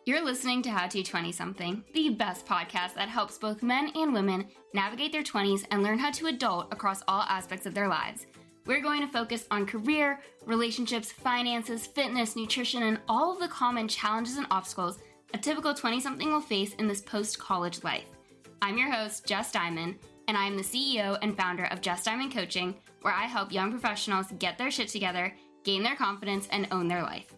You're listening to How to 20-something, the best podcast that helps both men and women navigate their 20s and learn how to adult across all aspects of their lives. We're going to focus on career, relationships, finances, fitness, nutrition, and all of the common challenges and obstacles a typical 20-something will face in this post-college life. I'm your host, Jess Diamond, and I am the CEO and founder of Jess Diamond Coaching, where I help young professionals get their shit together, gain their confidence, and own their life.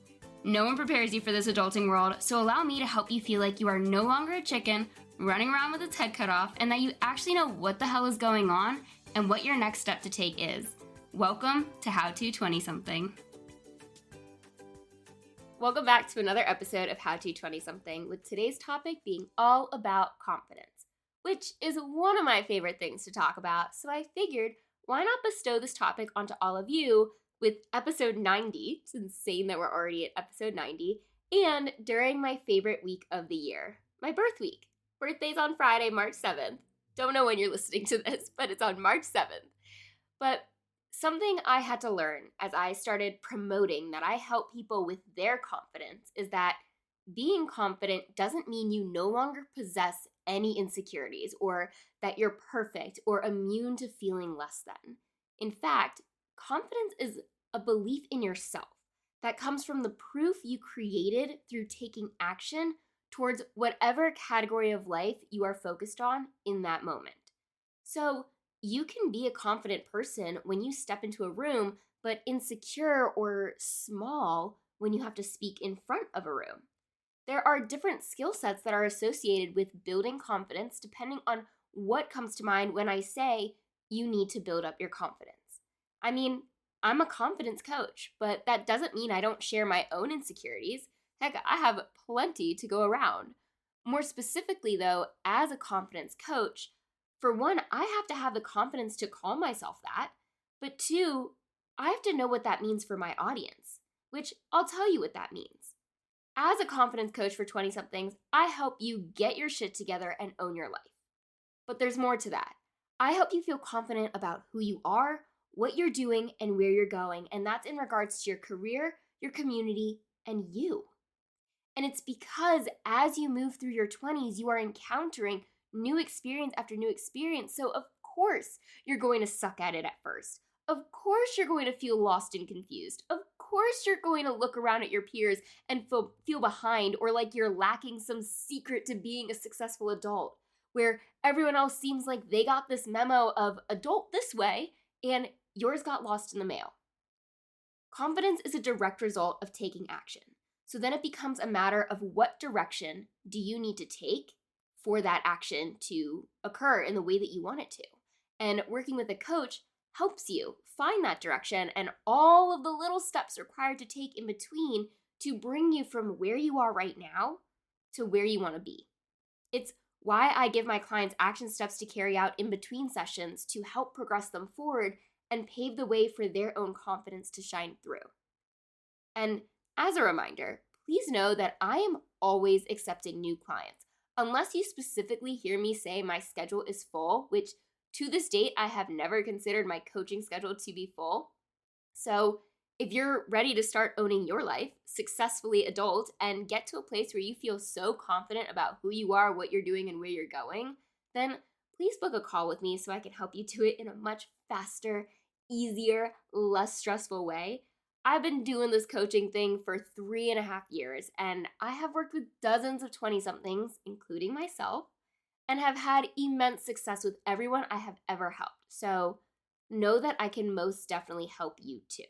No one prepares you for this adulting world, so allow me to help you feel like you are no longer a chicken running around with its head cut off, and that you actually know what the hell is going on and what your next step to take is. Welcome to How to 20-something. Welcome back to another episode of How to 20-something, with today's topic being all about confidence, which is one of my favorite things to talk about, so I figured why not bestow this topic onto all of you with episode 90, it's insane that we're already at episode 90, and during my favorite week of the year, my birth week. Birthday's on Friday, March 7th. Don't know when you're listening to this, but it's on March 7th. But something I had to learn as I started promoting that I help people with their confidence is that being confident doesn't mean you no longer possess any insecurities or that you're perfect or immune to feeling less than. In fact, confidence is a belief in yourself that comes from the proof you created through taking action towards whatever category of life you are focused on in that moment. So you can be a confident person when you step into a room, but insecure or small when you have to speak in front of a room. There are different skill sets that are associated with building confidence depending on what comes to mind when I say you need to build up your confidence. I mean, I'm a confidence coach, but that doesn't mean I don't share my own insecurities. Heck, I have plenty to go around. More specifically, though, as a confidence coach, for one, I have to have the confidence to call myself that, but two, I have to know what that means for my audience, which I'll tell you what that means. As a confidence coach for 20-somethings, I help you get your shit together and own your life. But there's more to that. I help you feel confident about who you are, what you're doing, and where you're going, and that's in regards to your career, your community, and you. And it's because as you move through your 20s, you are encountering new experience after new experience, so of course you're going to suck at it at first. Of course you're going to feel lost and confused. Of course you're going to look around at your peers and feel behind or like you're lacking some secret to being a successful adult, where everyone else seems like they got this memo of adult this way, and yours got lost in the mail. Confidence is a direct result of taking action. So then it becomes a matter of what direction do you need to take for that action to occur in the way that you want it to. And working with a coach helps you find that direction and all of the little steps required to take in between to bring you from where you are right now to where you want to be. It's why I give my clients action steps to carry out in between sessions to help progress them forward and pave the way for their own confidence to shine through. And as a reminder, please know that I am always accepting new clients. Unless you specifically hear me say my schedule is full, which to this date, I have never considered my coaching schedule to be full. So if you're ready to start owning your life, successfully adult, and get to a place where you feel so confident about who you are, what you're doing, and where you're going, then please book a call with me so I can help you do it in a much faster, easier, less stressful way. I've been doing this coaching thing for 3.5 years, and I have worked with dozens of 20-somethings, including myself, and have had immense success with everyone I have ever helped. So know that I can most definitely help you too.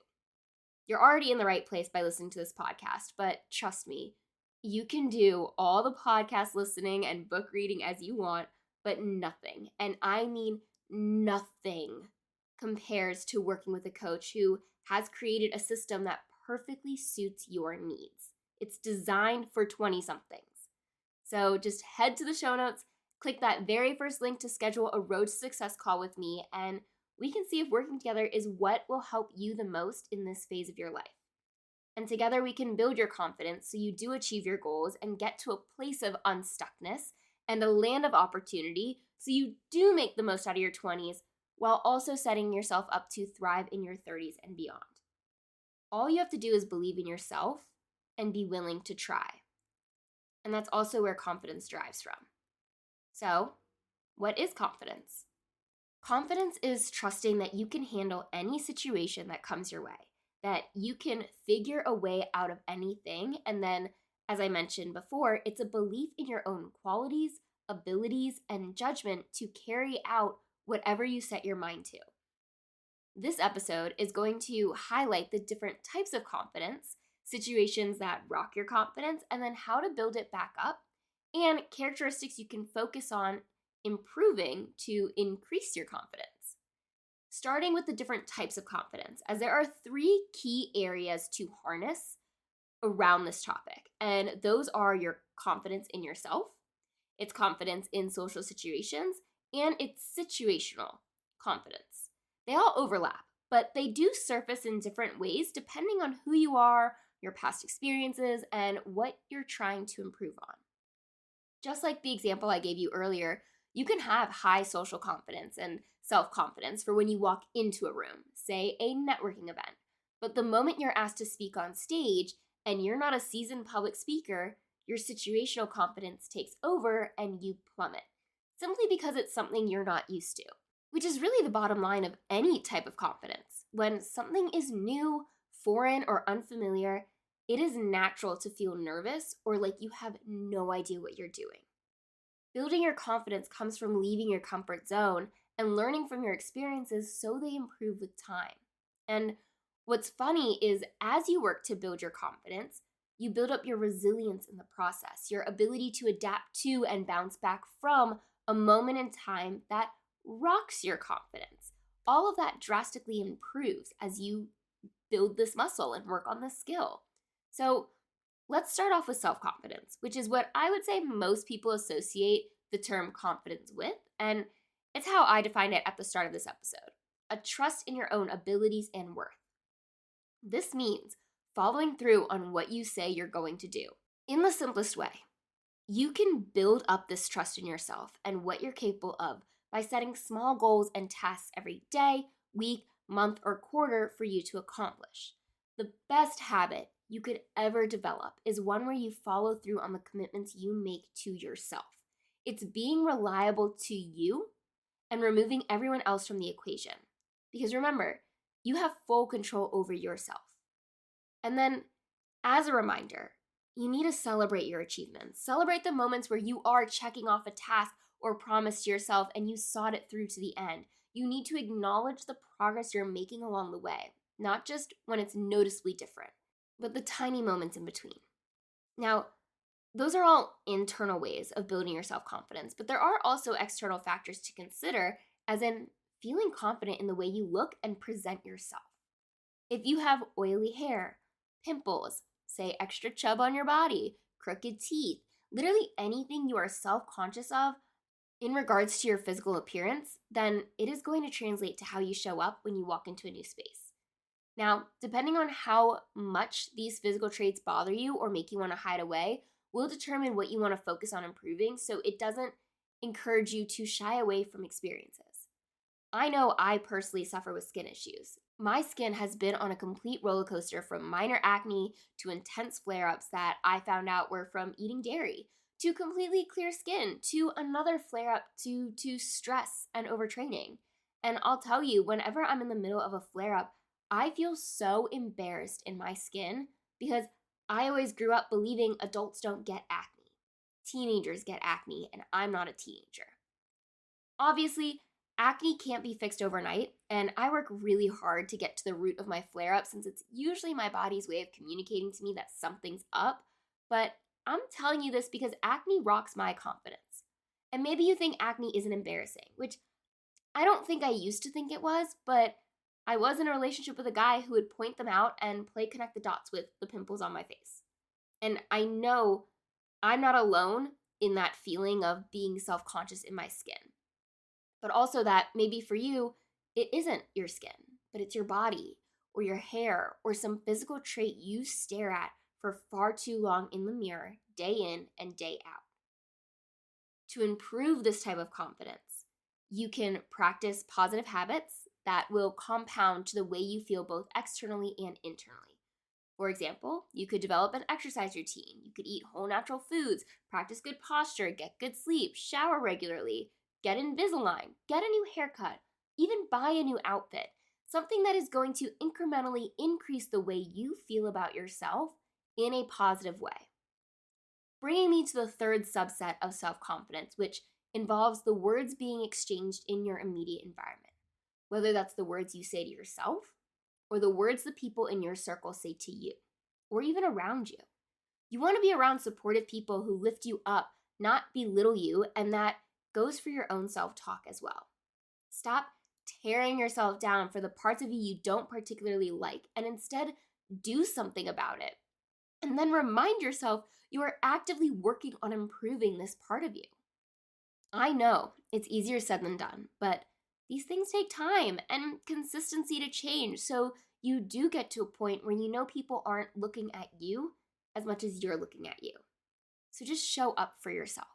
You're already in the right place by listening to this podcast, but trust me, you can do all the podcast listening and book reading as you want, but nothing, and I mean nothing, compares to working with a coach who has created a system that perfectly suits your needs. It's designed for 20-somethings. So just head to the show notes, click that very first link to schedule a Road to Success call with me, and we can see if working together is what will help you the most in this phase of your life. And together we can build your confidence so you do achieve your goals and get to a place of unstuckness and a land of opportunity so you do make the most out of your 20s while also setting yourself up to thrive in your 30s and beyond. All you have to do is believe in yourself and be willing to try. And that's also where confidence derives from. So, what is confidence? Confidence is trusting that you can handle any situation that comes your way, that you can figure a way out of anything. And then, as I mentioned before, it's a belief in your own qualities, abilities, and judgment to carry out whatever you set your mind to. This episode is going to highlight the different types of confidence, situations that rock your confidence, and then how to build it back up, and characteristics you can focus on improving to increase your confidence. Starting with the different types of confidence, as there are 3 key areas to harness around this topic, and those are your confidence in yourself, it's confidence in social situations, and it's situational confidence. They all overlap, but they do surface in different ways depending on who you are, your past experiences, and what you're trying to improve on. Just like the example I gave you earlier, you can have high social confidence and self-confidence for when you walk into a room, say a networking event. But the moment you're asked to speak on stage and you're not a seasoned public speaker, your situational confidence takes over and you plummet, simply because it's something you're not used to. Which is really the bottom line of any type of confidence. When something is new, foreign, or unfamiliar, it is natural to feel nervous or like you have no idea what you're doing. Building your confidence comes from leaving your comfort zone and learning from your experiences so they improve with time. And what's funny is as you work to build your confidence, you build up your resilience in the process, your ability to adapt to and bounce back from a moment in time that rocks your confidence. All of that drastically improves as you build this muscle and work on this skill. So let's start off with self-confidence, which is what I would say most people associate the term confidence with, and it's how I defined it at the start of this episode: a trust in your own abilities and worth. This means following through on what you say you're going to do. In the simplest way, you can build up this trust in yourself and what you're capable of by setting small goals and tasks every day, week, month, or quarter for you to accomplish. The best habit you could ever develop is one where you follow through on the commitments you make to yourself. It's being reliable to you and removing everyone else from the equation. Because remember, you have full control over yourself. And then, as a reminder, you need to celebrate your achievements. Celebrate the moments where you are checking off a task or promise to yourself and you sought it through to the end. You need to acknowledge the progress you're making along the way, not just when it's noticeably different, but the tiny moments in between. Now, those are all internal ways of building your self-confidence, but there are also external factors to consider, as in feeling confident in the way you look and present yourself. If you have oily hair, pimples, say extra chub on your body, crooked teeth, literally anything you are self-conscious of in regards to your physical appearance, then it is going to translate to how you show up when you walk into a new space. Now, depending on how much these physical traits bother you or make you want to hide away, will determine what you want to focus on improving so it doesn't encourage you to shy away from experiences. I know I personally suffer with skin issues. My skin has been on a complete roller coaster from minor acne to intense flare-ups that I found out were from eating dairy, to completely clear skin, to another flare-up to stress and overtraining. And I'll tell you, whenever I'm in the middle of a flare-up, I feel so embarrassed in my skin because I always grew up believing adults don't get acne. Teenagers get acne, and I'm not a teenager. Obviously, acne can't be fixed overnight, and I work really hard to get to the root of my flare-up since it's usually my body's way of communicating to me that something's up, but I'm telling you this because acne rocks my confidence. And maybe you think acne isn't embarrassing, which I don't think I used to think it was, but I was in a relationship with a guy who would point them out and play connect the dots with the pimples on my face. And I know I'm not alone in that feeling of being self-conscious in my skin. But also that maybe for you, it isn't your skin, but it's your body or your hair or some physical trait you stare at for far too long in the mirror, day in and day out. To improve this type of confidence, you can practice positive habits that will compound to the way you feel both externally and internally. For example, you could develop an exercise routine. You could eat whole natural foods, practice good posture, get good sleep, shower regularly, get Invisalign, get a new haircut, even buy a new outfit. Something that is going to incrementally increase the way you feel about yourself in a positive way. Bringing me to the third subset of self-confidence, which involves the words being exchanged in your immediate environment. Whether that's the words you say to yourself, or the words the people in your circle say to you, or even around you. You want to be around supportive people who lift you up, not belittle you, and that goes for your own self-talk as well. Stop tearing yourself down for the parts of you don't particularly like, and instead do something about it. And then remind yourself you are actively working on improving this part of you. I know it's easier said than done, but these things take time and consistency to change, so you do get to a point where you know people aren't looking at you as much as you're looking at you. So just show up for yourself.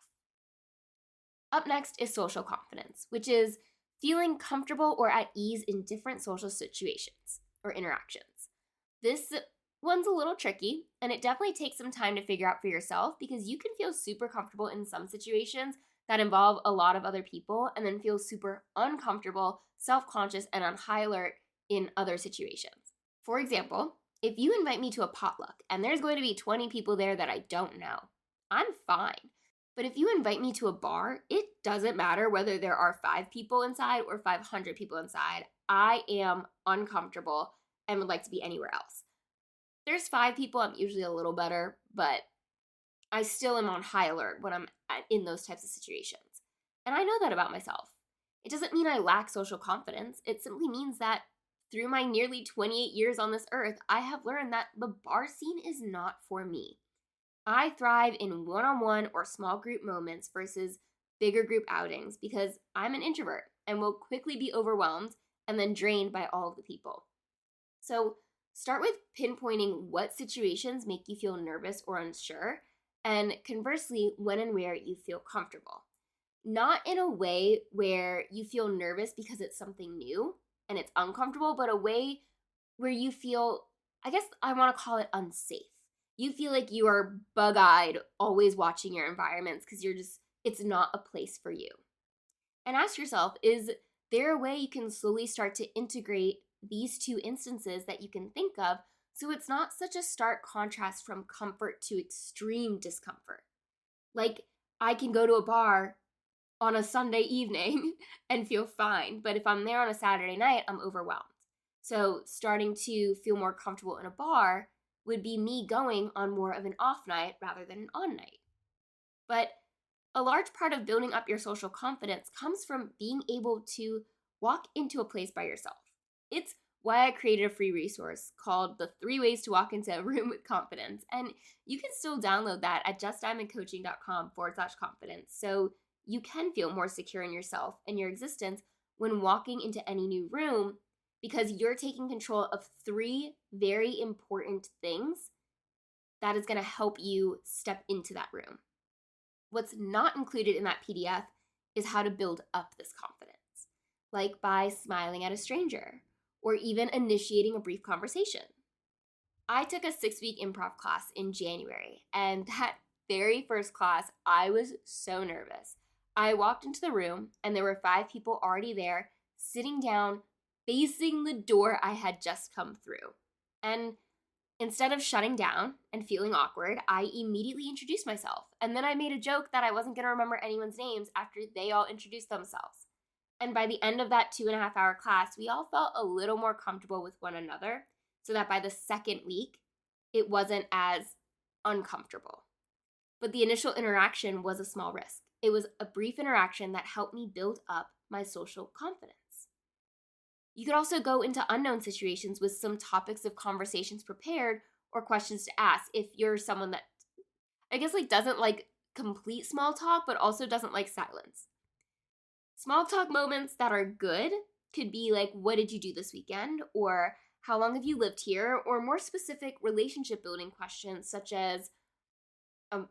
Up next is social confidence, which is feeling comfortable or at ease in different social situations or interactions. This one's a little tricky, and it definitely takes some time to figure out for yourself because you can feel super comfortable in some situations that involve a lot of other people and then feel super uncomfortable, self-conscious, and on high alert in other situations. For example, if you invite me to a potluck and there's going to be 20 people there that I don't know, I'm fine. But if you invite me to a bar, it doesn't matter whether there are 5 people inside or 500 people inside. I am uncomfortable and would like to be anywhere else. There's 5 people, I'm usually a little better, but I still am on high alert when I'm in those types of situations. And I know that about myself. It doesn't mean I lack social confidence. It simply means that through my nearly 28 years on this earth, I have learned that the bar scene is not for me. I thrive in one-on-one or small group moments versus bigger group outings because I'm an introvert and will quickly be overwhelmed and then drained by all of the people. So start with pinpointing what situations make you feel nervous or unsure, and conversely, when and where you feel comfortable. Not in a way where you feel nervous because it's something new and it's uncomfortable, but a way where you feel, I guess I want to call it unsafe. You feel like you are bug-eyed, always watching your environments because it's not a place for you. And ask yourself, is there a way you can slowly start to integrate these two instances that you can think of so it's not such a stark contrast from comfort to extreme discomfort? Like, I can go to a bar on a Sunday evening and feel fine, but if I'm there on a Saturday night, I'm overwhelmed. So starting to feel more comfortable in a bar would be me going on more of an off night rather than an on night. But a large part of building up your social confidence comes from being able to walk into a place by yourself. It's why I created a free resource called The 3 Ways to Walk into a Room with Confidence. And you can still download that at justdiamondcoaching.com/confidence. So you can feel more secure in yourself and your existence when walking into any new room because you're taking control of 3 very important things that is going to help you step into that room. What's not included in that PDF is how to build up this confidence, like by smiling at a stranger or even initiating a brief conversation. I took a 6-week improv class in January, and that very first class, I was so nervous. I walked into the room, and there were 5 people already there, sitting down, facing the door I had just come through. And instead of shutting down and feeling awkward, I immediately introduced myself. And then I made a joke that I wasn't going to remember anyone's names after they all introduced themselves. And by the end of that 2.5-hour class, we all felt a little more comfortable with one another so that by the second week, it wasn't as uncomfortable. But the initial interaction was a small risk. It was a brief interaction that helped me build up my social confidence. You could also go into unknown situations with some topics of conversations prepared or questions to ask if you're someone that, I guess, doesn't like complete small talk, but also doesn't like silence. Small talk moments that are good could be like, what did you do this weekend? Or how long have you lived here? Or more specific relationship building questions such as,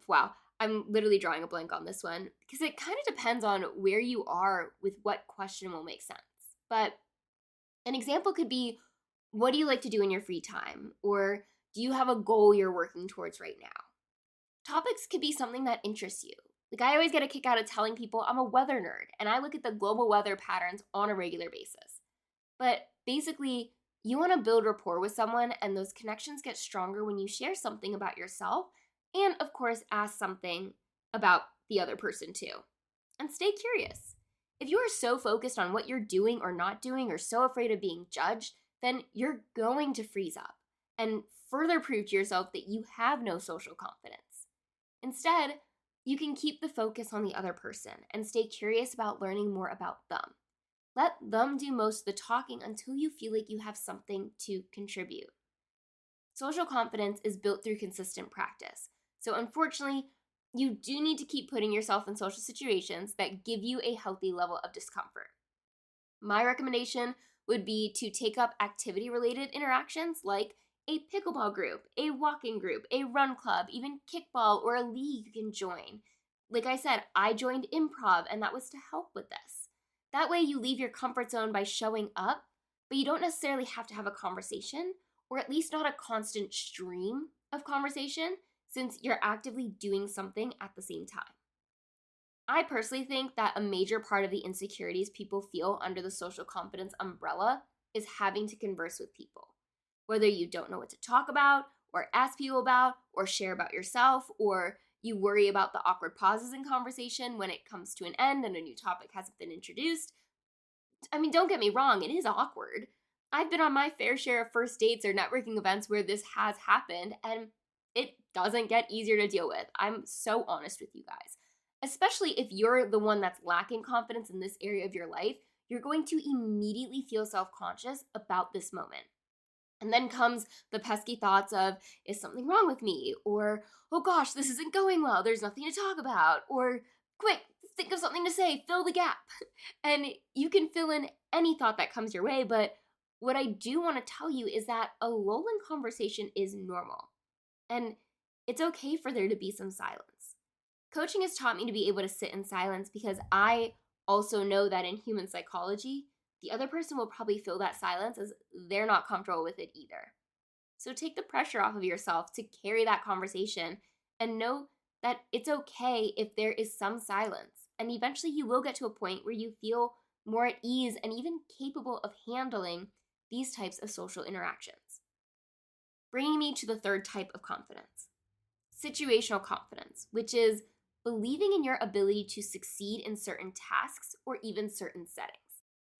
wow, I'm literally drawing a blank on this one because it kind of depends on where you are with what question will make sense. But an example could be, what do you like to do in your free time? Or Do you have a goal you're working towards right now? Topics could be something that interests you. Like, I always get a kick out of telling people I'm a weather nerd and I look at the global weather patterns on a regular basis. But basically, you want to build rapport with someone, and those connections get stronger when you share something about yourself and, of course, ask something about the other person too. And stay curious. If you are so focused on what you're doing or not doing or so afraid of being judged, then you're going to freeze up and further prove to yourself that you have no social confidence. Instead, you can keep the focus on the other person and stay curious about learning more about them. Let them do most of the talking until you feel like you have something to contribute. Social confidence is built through consistent practice. So unfortunately, you do need to keep putting yourself in social situations that give you a healthy level of discomfort. My recommendation would be to take up activity-related interactions like a pickleball group, a walking group, a run club, even kickball or a league you can join. Like I said, I joined improv, and that was to help with this. That way you leave your comfort zone by showing up, but you don't necessarily have to have a conversation, or at least not a constant stream of conversation, since you're actively doing something at the same time. I personally think that a major part of the insecurities people feel under the social confidence umbrella is having to converse with people. Whether you don't know what to talk about, or ask people about, or share about yourself, or you worry about the awkward pauses in conversation when it comes to an end and a new topic hasn't been introduced. I mean, don't get me wrong, it is awkward. I've been on my fair share of first dates or networking events where this has happened, and it doesn't get easier to deal with. I'm so honest with you guys. Especially if you're the one that's lacking confidence in this area of your life, you're going to immediately feel self-conscious about this moment. And then comes the pesky thoughts of, is something wrong with me? Or, oh gosh, this isn't going well, there's nothing to talk about. Or, quick, think of something to say, fill the gap. And you can fill in any thought that comes your way, but what I do want to tell you is that a lull in conversation is normal. And it's okay for there to be some silence. Coaching has taught me to be able to sit in silence because I also know that in human psychology, the other person will probably feel that silence as they're not comfortable with it either. So take the pressure off of yourself to carry that conversation and know that it's okay if there is some silence. And eventually you will get to a point where you feel more at ease and even capable of handling these types of social interactions. Bringing me to the third type of confidence, situational confidence, which is believing in your ability to succeed in certain tasks or even certain settings.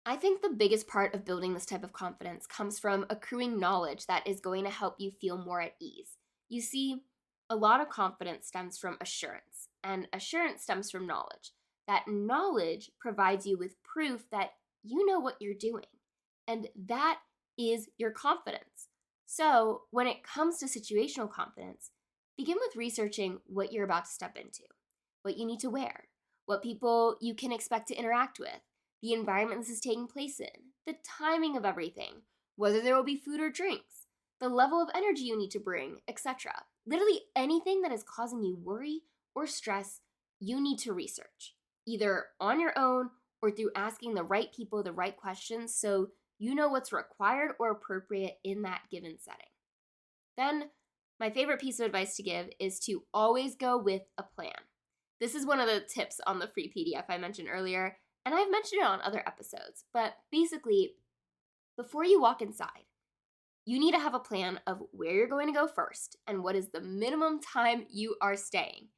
I think the biggest part of building this type of confidence comes from accruing knowledge that is going to help you feel more at ease. You see, a lot of confidence stems from assurance, and assurance stems from knowledge. That knowledge provides you with proof that you know what you're doing, and that is your confidence. So, when it comes to situational confidence, begin with researching what you're about to step into, what you need to wear, what people you can expect to interact with, the environment this is taking place in, the timing of everything, whether there will be food or drinks, the level of energy you need to bring, etc. Literally anything that is causing you worry or stress, you need to research, either on your own or through asking the right people the right questions so you know what's required or appropriate in that given setting. Then, my favorite piece of advice to give is to always go with a plan. This is one of the tips on the free PDF I mentioned earlier, and I've mentioned it on other episodes, but basically, before you walk inside, you need to have a plan of where you're going to go first and what is the minimum time you are staying.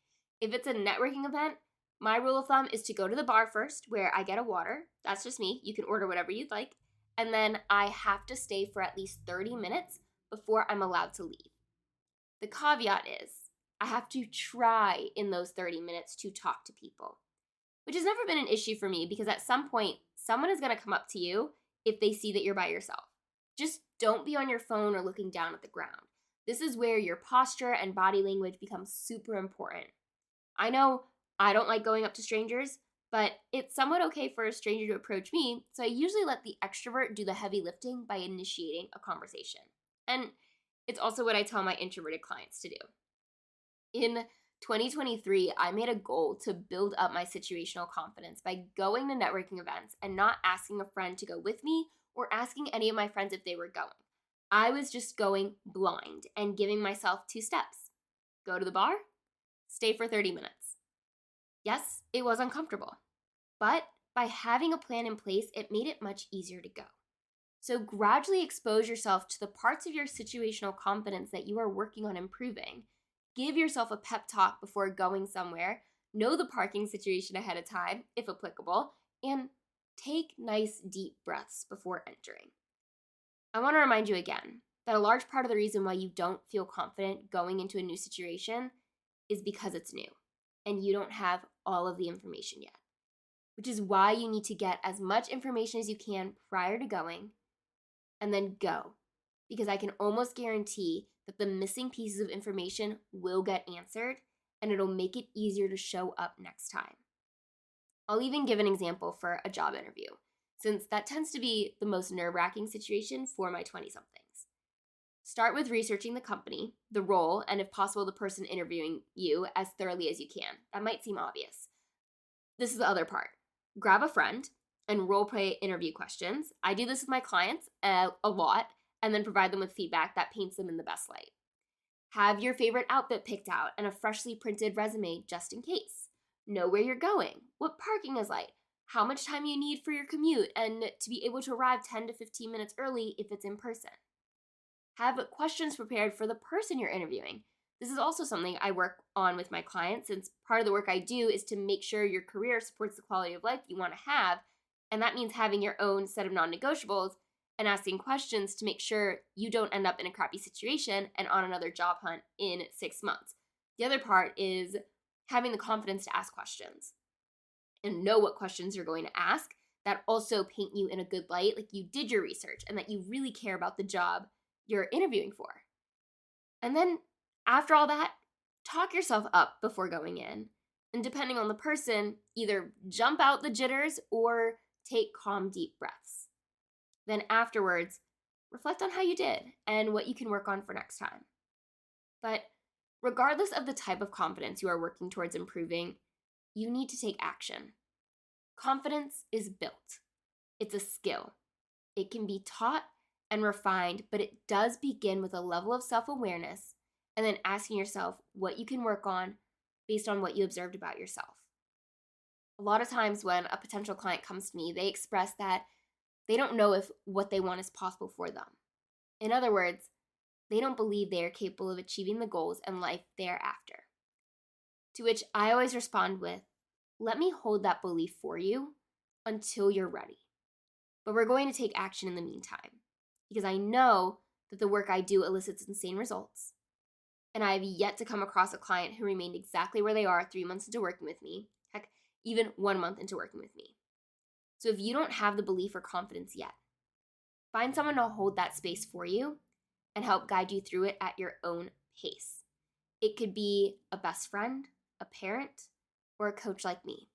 If it's a networking event, my rule of thumb is to go to the bar first, where I get a water. That's just me. You can order whatever you'd like. And then I have to stay for at least 30 minutes before I'm allowed to leave. The caveat is I have to try in those 30 minutes to talk to people, which has never been an issue for me because at some point, someone is going to come up to you if they see that you're by yourself. Just don't be on your phone or looking down at the ground. This is where your posture and body language becomes super important. I know I don't like going up to strangers, but it's somewhat okay for a stranger to approach me, so I usually let the extrovert do the heavy lifting by initiating a conversation. And it's also what I tell my introverted clients to do. In 2023, I made a goal to build up my situational confidence by going to networking events and not asking a friend to go with me or asking any of my friends if they were going. I was just going blind and giving myself 2 steps. Go to the bar, stay for 30 minutes. Yes, it was uncomfortable, but by having a plan in place, it made it much easier to go. So gradually expose yourself to the parts of your situational confidence that you are working on improving. Give yourself a pep talk before going somewhere. Know the parking situation ahead of time, if applicable, and take nice deep breaths before entering. I want to remind you again that a large part of the reason why you don't feel confident going into a new situation is because it's new and you don't have all of the information yet, which is why you need to get as much information as you can prior to going and then go, because I can almost guarantee that the missing pieces of information will get answered and it'll make it easier to show up next time. I'll even give an example for a job interview, since that tends to be the most nerve-wracking situation for my 20-somethings. Start with researching the company, the role, and if possible, the person interviewing you as thoroughly as you can. That might seem obvious. This is the other part. Grab a friend and role-play interview questions. I do this with my clients a lot, and then provide them with feedback that paints them in the best light. Have your favorite outfit picked out and a freshly printed resume just in case. Know where you're going, what parking is like, how much time you need for your commute, and to be able to arrive 10 to 15 minutes early if it's in person. Have questions prepared for the person you're interviewing. This is also something I work on with my clients, since part of the work I do is to make sure your career supports the quality of life you want to have, and that means having your own set of non-negotiables and asking questions to make sure you don't end up in a crappy situation and on another job hunt in 6 months. The other part is having the confidence to ask questions and know what questions you're going to ask that also paint you in a good light, like you did your research and that you really care about the job you're interviewing for. And then after all that, talk yourself up before going in. And depending on the person, either jump out the jitters or take calm, deep breaths. Then afterwards, reflect on how you did and what you can work on for next time. But regardless of the type of confidence you are working towards improving, you need to take action. Confidence is built. It's a skill. It can be taught and refined, but it does begin with a level of self-awareness and then asking yourself what you can work on based on what you observed about yourself. A lot of times when a potential client comes to me, they express that they don't know if what they want is possible for them. In other words, they don't believe they are capable of achieving the goals and life thereafter. To which I always respond with, let me hold that belief for you until you're ready. But we're going to take action in the meantime, because I know that the work I do elicits insane results. And I have yet to come across a client who remained exactly where they are 3 months into working with me, heck, even 1 month into working with me. So if you don't have the belief or confidence yet, find someone to hold that space for you and help guide you through it at your own pace. It could be a best friend, a parent, or a coach like me.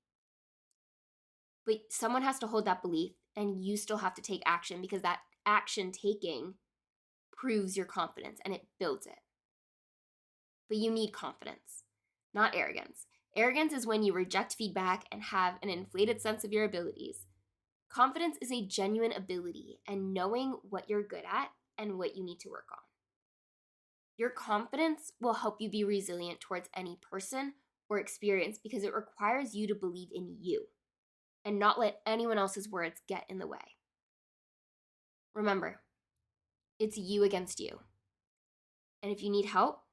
But someone has to hold that belief, and you still have to take action, because that action taking proves your confidence and it builds it. But you need confidence, not arrogance. Arrogance is when you reject feedback and have an inflated sense of your abilities. Confidence is a genuine ability and knowing what you're good at and what you need to work on. Your confidence will help you be resilient towards any person or experience, because it requires you to believe in you and not let anyone else's words get in the way. Remember, it's you against you. And if you need help,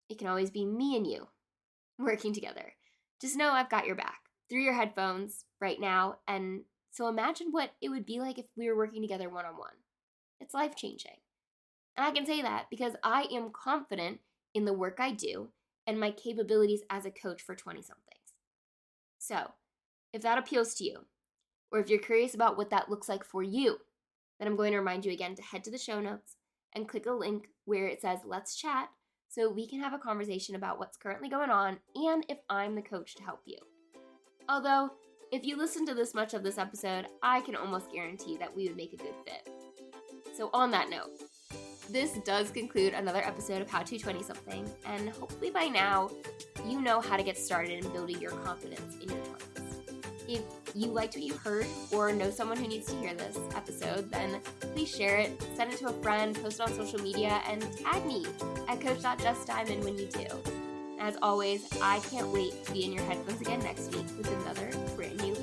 it can always be me and you working together. Just know I've got your back through your headphones right now. And so imagine what it would be like if we were working together one-on-one. It's life-changing. And I can say that because I am confident in the work I do and my capabilities as a coach for 20-somethings. So, if that appeals to you, or if you're curious about what that looks like for you, then I'm going to remind you again to head to the show notes and click a link where it says Let's Chat, so we can have a conversation about what's currently going on and if I'm the coach to help you. Although, if you listen to this much of this episode, I can almost guarantee that we would make a good fit. So on that note, this does conclude another episode of How to 20-something, and hopefully by now, you know how to get started in building your confidence in your 20s. If you liked what you heard or know someone who needs to hear this episode, then please share it, send it to a friend, post it on social media, and tag me at coach.justdiamond when you do. As always, I can't wait to be in your headphones again next week with another brand new